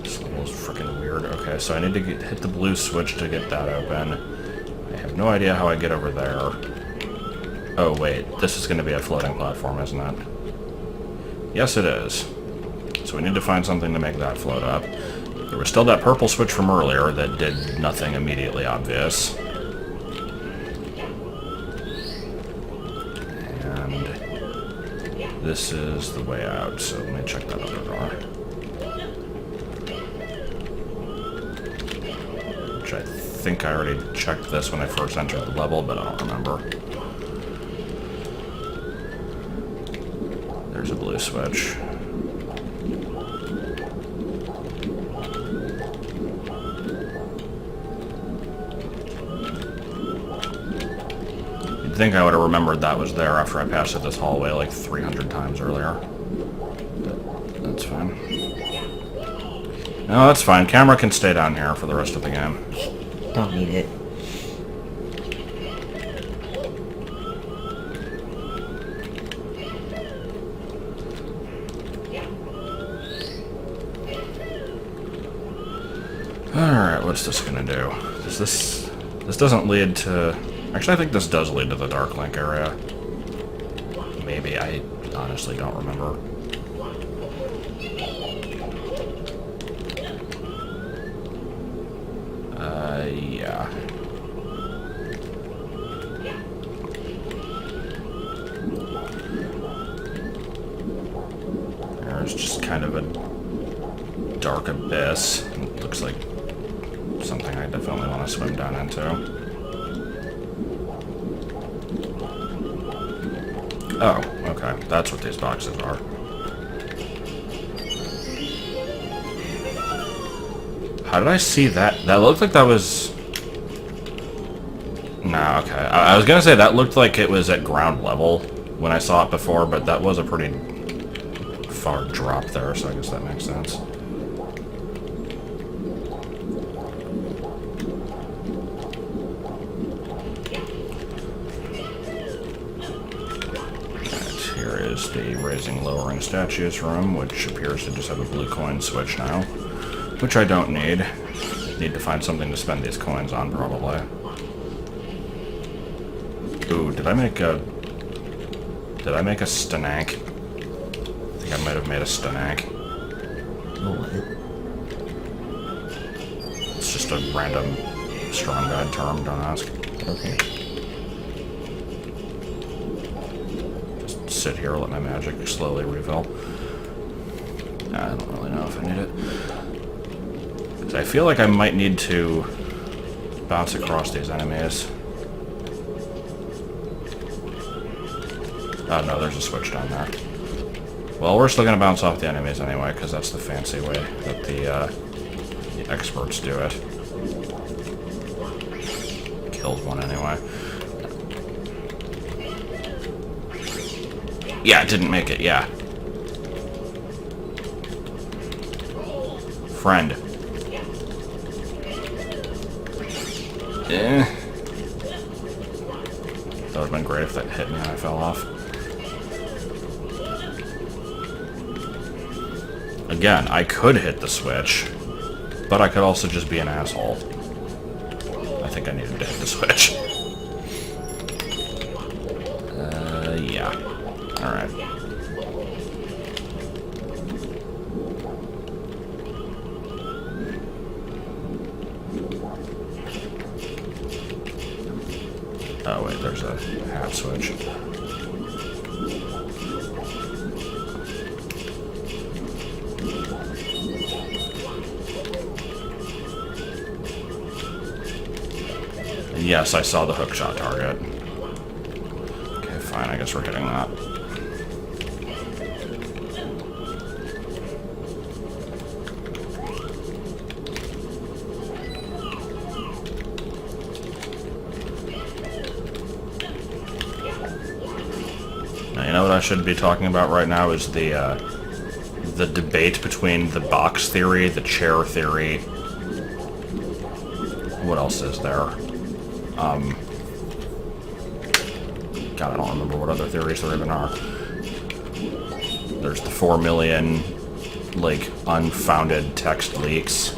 This level's freaking weird. Okay, so I need to hit the blue switch to get that open. I have no idea how I get over there. Oh wait, this is going to be a floating platform, isn't it? Yes, it is. So we need to find something to make that float up. There was still that purple switch from earlier that did nothing immediately obvious. And this is the way out, so let me check that other door. Which I think I already checked this when I first entered the level, but I don't remember. There's a blue switch. You'd think I would have remembered that was there after I passed it this hallway like 300 times earlier. But that's fine. No, that's fine. Camera can stay down here for the rest of the game. Don't need it. Alright, what's this gonna do? This doesn't lead to... Actually, I think this does lead to the Dark Link area. Maybe, I honestly don't remember. Yeah. There's just kind of a dark abyss. It looks like something I definitely want to swim down into. Oh, okay. That's what these boxes are. How did I see that? That looked like that was... Nah, okay. I was gonna say that looked like it was at ground level when I saw it before, but that was a pretty far drop there, so I guess that makes sense. Here is the raising, lowering statues room, which appears to just have a blue coin switch now, which I don't need. Need to find something to spend these coins on, probably. Ooh, did I make a stanank? I think I might have made a stanank. What? It's just a random strong guide term, don't ask. Okay. Sit here, let my magic slowly refill. I don't really know if I need it. 'Cause I feel like I might need to bounce across these enemies. Oh no, there's a switch down there. Well, we're still gonna bounce off the enemies anyway, because that's the fancy way that the experts do it. Killed one anyway. Yeah, it didn't make it, yeah. Friend. Eh. That would have been great if that hit me and I fell off. Again, I could hit the switch, but I could also just be an asshole. I think I needed to hit the switch. Yeah. Alright. Oh wait, there's a hat switch. And yes, I saw the hookshot target. Okay, fine, I guess we're hitting that. You know what I should be talking about right now is the debate between the box theory, the chair theory. What else is there? God, I don't remember what other theories there even are. There's the 4 million, like, unfounded text leaks.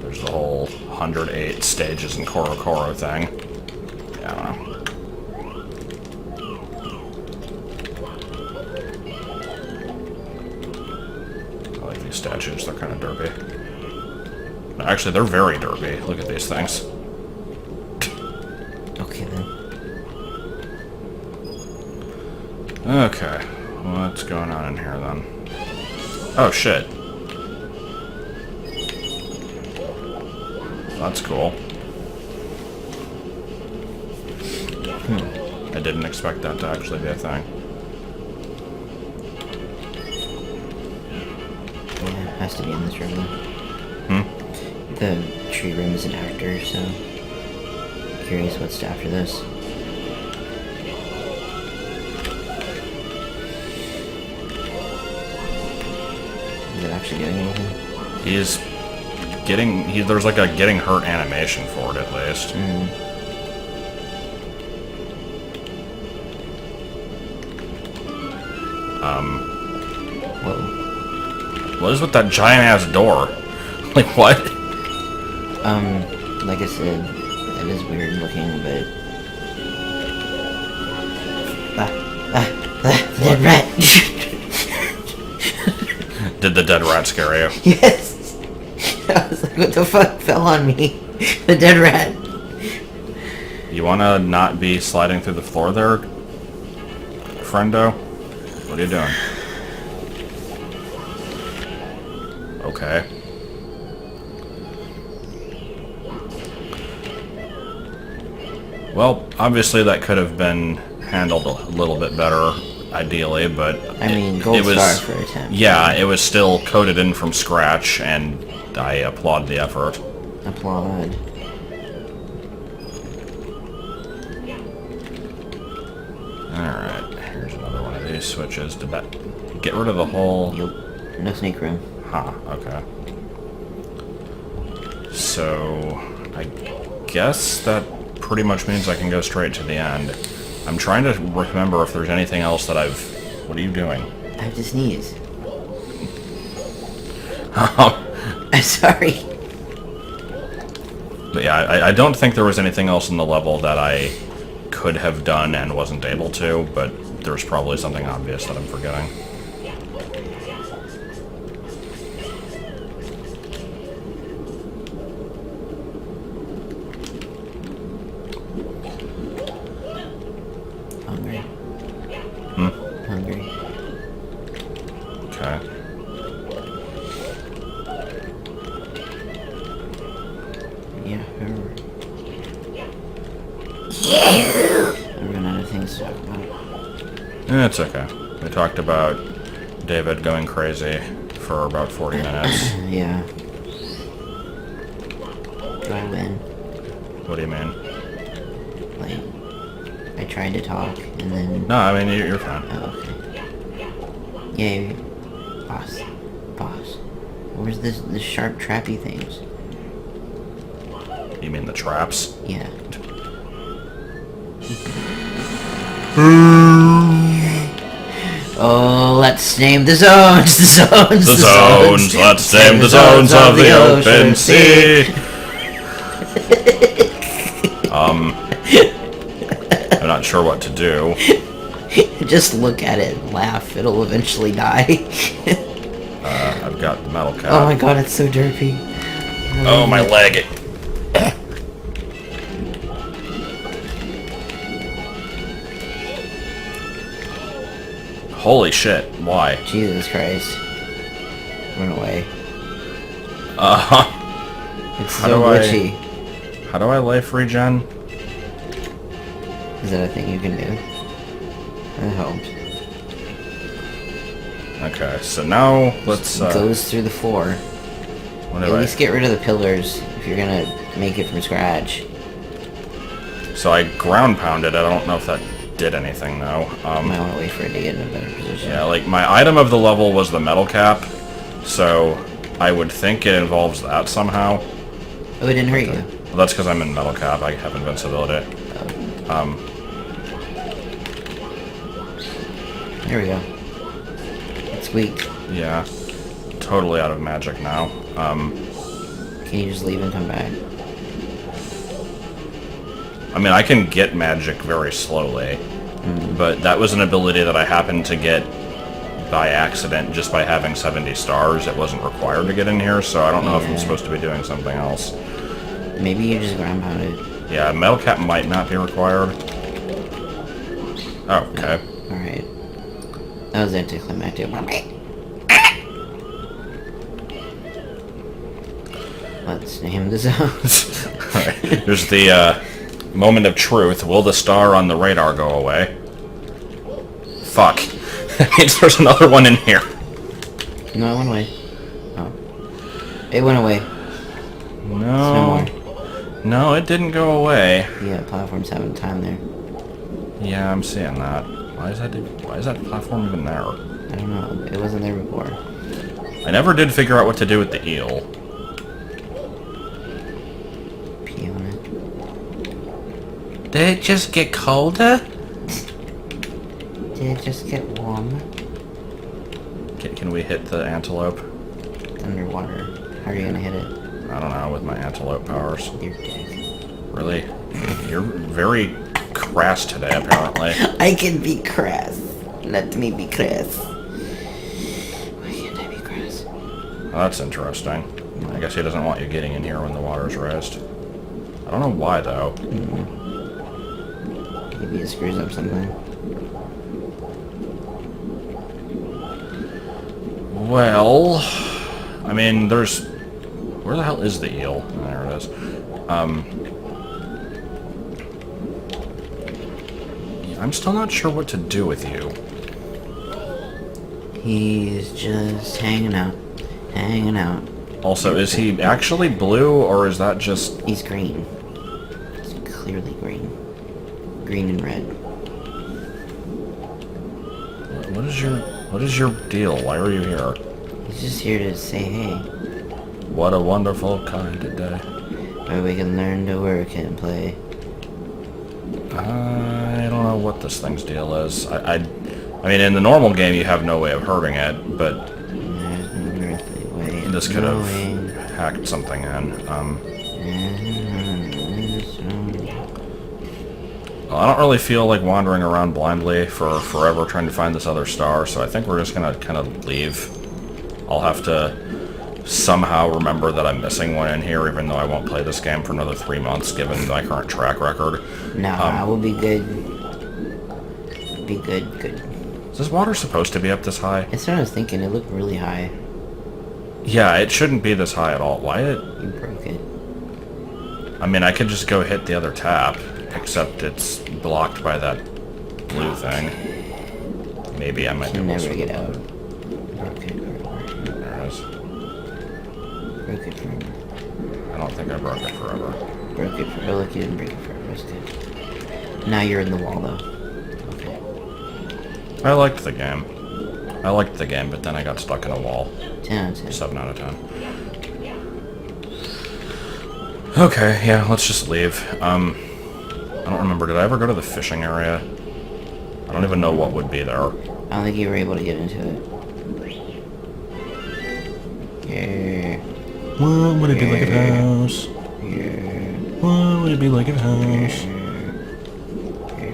There's the whole 108 stages in Koro Koro thing. Yeah, I don't know. I like these statues, they're kind of derpy. No, actually, they're very derpy. Look at these things. Okay then. Okay, what's going on in here then? Oh shit. That's cool. I didn't expect that to actually be a thing. Yeah, it has to be in this room. The tree room is an after, so curious what's after this. Is it actually doing anything? He's getting... there's like a getting hurt animation for it, at least. Whoa. What is with that giant-ass door? Like, what? Like I said, it is weird looking, but... dead rat! Did the dead rat scare you? Yes! I was like, what the fuck fell on me? The dead rat. You wanna not be sliding through the floor there, friendo? What are you doing? Okay. Well, obviously that could have been handled a little bit better, ideally, but... I mean, gold it was, star for attempt. Yeah, it was still coded in from scratch, and I applaud the effort. Applaud. Alright, here's another one of these switches. Did that get rid of the whole... Yup. No sneak room. Huh, okay. So, I guess that pretty much means I can go straight to the end. I'm trying to remember if there's anything else that I've... What are you doing? I have to sneeze. I'm sorry. But yeah, I don't think there was anything else in the level that I could have done and wasn't able to, but there's probably something obvious that I'm forgetting. Hungry. Hungry. Okay. Yeah, I run out of things to talk about. It's okay. We talked about David going crazy for about 40 minutes. Yeah. Do I win? What do you mean? Like, I tried to talk, and then... No, I mean, you're fine. Oh, okay. Yay. Boss. Boss. Where's the sharp trappy things? You mean the traps? Yeah. Oh, let's name the zones, the zones, The zones, let's name the zones of the open sea. I'm not sure what to do. Just look at it and laugh. It'll eventually die. I've got the metal cap. Oh my god, it's so derpy. Oh, my leg. Holy shit, why? Jesus Christ. Run away. It's How so do I- glitchy. How do I life regen? Is that a thing you can do? I hope. Okay, so now let's, Goes through the floor. what At do least get rid of the pillars if you're gonna make it from scratch. So I ground pounded, I don't know if that did anything though. Might want to wait for it to get in a better position. Yeah, like, my item of the level was the metal cap, so I would think it involves that somehow. Oh, it didn't hurt you. Well, that's because I'm in metal cap, I have invincibility. There we go. It's weak. Yeah, totally out of magic now. Can you just leave and come back? I mean, I can get magic very slowly, but that was an ability that I happened to get by accident just by having 70 stars. It wasn't required to get in here, so I don't know if I'm Yeah. supposed to be doing something else. Maybe you just ground pounded. Yeah, metal cap might not be required. Oh, okay. Alright. That was anticlimactic. Let's name the zones. Alright, there's the moment of truth. Will the star on the radar go away? Fuck. That means there's another one in here. No, it went away. Oh. It went away. No. No more. No, it didn't go away. Yeah, platform's having time there. Yeah, I'm seeing that. Why is that platform even there? I don't know. It wasn't there before. I never did figure out what to do with the eel. Pee on it. Did it just get colder? Did it just get warm? Can we hit the antelope? It's underwater. How are you gonna hit it? I don't know, with my antelope powers. Your dick. Really? You're very crass today, apparently. I can be crass. Let me be crass. Why can't I be crass? That's interesting. I guess he doesn't want you getting in here when the water's raised. I don't know why, though. Maybe it screws up something. Well, I mean, there's... Where the hell is the eel? There it is. I'm still not sure what to do with you. He's just hanging out. Hanging out. Also, is he actually blue, or is that just... He's green. He's clearly green. Green and red. What is your deal? Why are you here? He's just here to say hey. What a wonderful, kind day. Where we can learn to work and play. I don't know what this thing's deal is. I mean, in the normal game, you have no way of hurting it, but... There's no earthly way. This could have hacked something in. Well, I don't really feel like wandering around blindly for forever trying to find this other star, so I think we're just gonna kind of leave. I'll have to somehow remember that I'm missing one in here, even though I won't play this game for another 3 months, given my current track record. No, I will be good. Be good. Is this water supposed to be up this high? That's what I was thinking. It looked really high. Yeah, it shouldn't be this high at all. Why it? You broke it. I mean, I could just go hit the other tap, except it's blocked by that blue thing. Maybe I might be Can able to... never get out. Broke it. There it is. Broke it forever. I don't think I broke it forever. Broke it forever. Look, you didn't break it forever. That's good. Now you're in the wall, though. Okay. I liked the game. But then I got stuck in a wall. 10 out of 10. 7 out of 10. Okay, yeah, let's just leave. I don't remember. Did I ever go to the fishing area? I don't even know what would be there. I don't think you were able to get into it. Yeah. What would it be like at house? Yeah. What would it be like at house?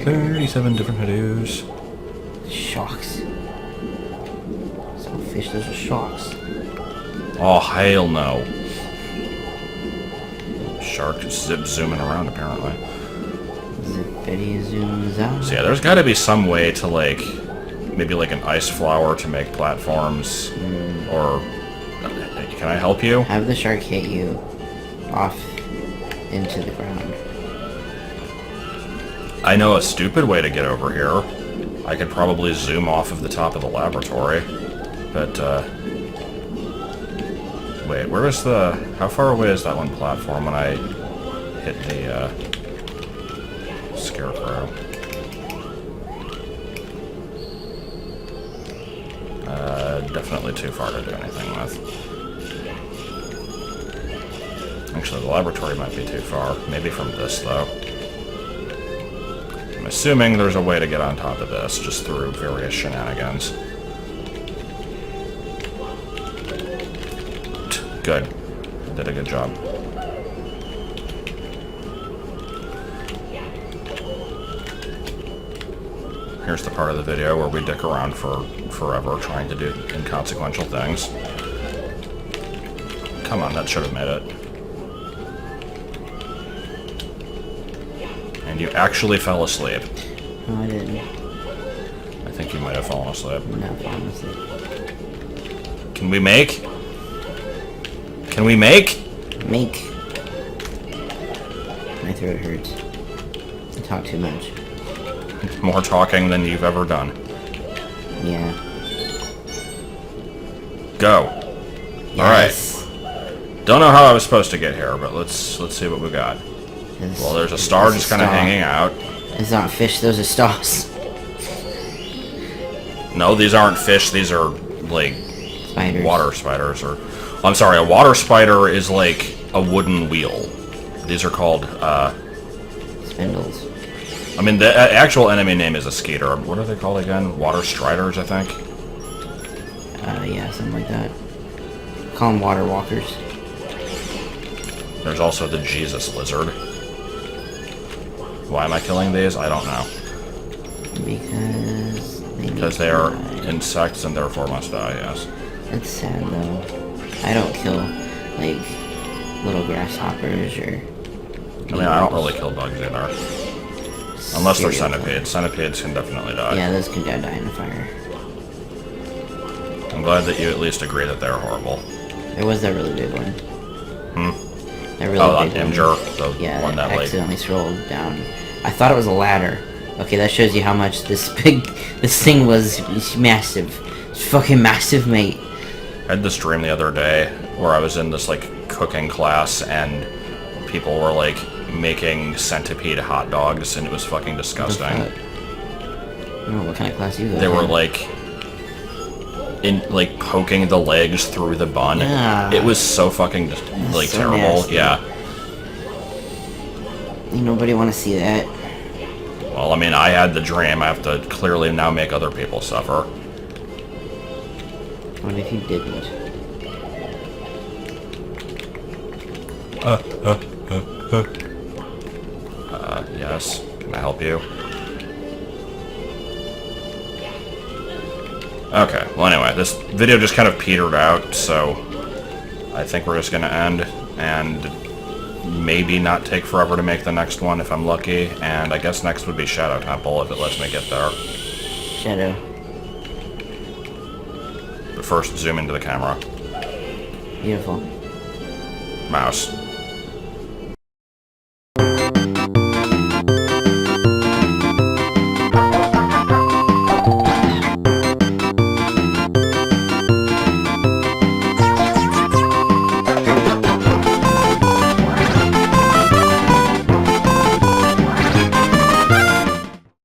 37 different Hadoos. Sharks. Some fish, those are sharks. Oh, hell no. Shark just zooming around, apparently. Zippity zooms out. So yeah, there's got to be some way to, like, maybe like an ice flower to make platforms, or... Can I help you? Have the shark hit you off into the ground. I know a stupid way to get over here. I could probably zoom off of the top of the laboratory, but, wait, where is the... How far away is that one platform when I hit the, scarecrow? Definitely too far to do anything with. Actually, the laboratory might be too far. Maybe from this, though. I'm assuming there's a way to get on top of this, just through various shenanigans. Good. Did a good job. Here's the part of the video where we dick around for forever trying to do inconsequential things. Come on, that should have made it. And you actually fell asleep. No, I didn't. I think you might have fallen asleep. I'm not falling asleep. Can we make? Can we make? Make. My throat hurts. I talk too much. More talking than you've ever done. Yeah. Go. Yes. Alright. Don't know how I was supposed to get here, but let's see what we got. Well, there's a star just kind of hanging out. It's not fish, those are stars. No, these aren't fish, these are, like, Spiders. water spiders, or... I'm sorry, a water spider is like a wooden wheel. These are called, Spindles. I mean, the actual enemy name is a skeeter. What are they called again? Water striders, I think? Yeah, something like that. Call them water walkers. There's also the Jesus lizard. Why am I killing these? I don't know. Because Because they are insects and therefore must die, yes. That's sad, though. I don't kill, like, little grasshoppers or... I mean, I don't really kill bugs either. Unless they're serial killer. centipedes. Centipedes can definitely die. Yeah, those can die in a fire. I'm glad that you at least agree that they're horrible. There was that really big one. That really Oh, that big one. Imgur, the Yeah, one that that, like... accidentally scrolled down. I thought it was a ladder. Okay, that shows you how much this thing was massive. It's fucking massive, mate. I had this dream the other day where I was in this, like, cooking class and people were, like, making centipede hot dogs and it was fucking disgusting. I don't know what kind of class you got. They were, like, poking the legs through the bun. Yeah. It was so fucking, like, so terrible. nasty. Yeah. Nobody want to see that. Well, I mean, I had the dream. I have to clearly now make other people suffer. What if you didn't? Yes. Can I help you? Okay, well anyway, this video just kind of petered out, so I think we're just gonna end, and maybe not take forever to make the next one if I'm lucky, and I guess next would be Shadow Temple if it lets me get there. Shadow. But first, zoom into the camera. Beautiful. Mouse.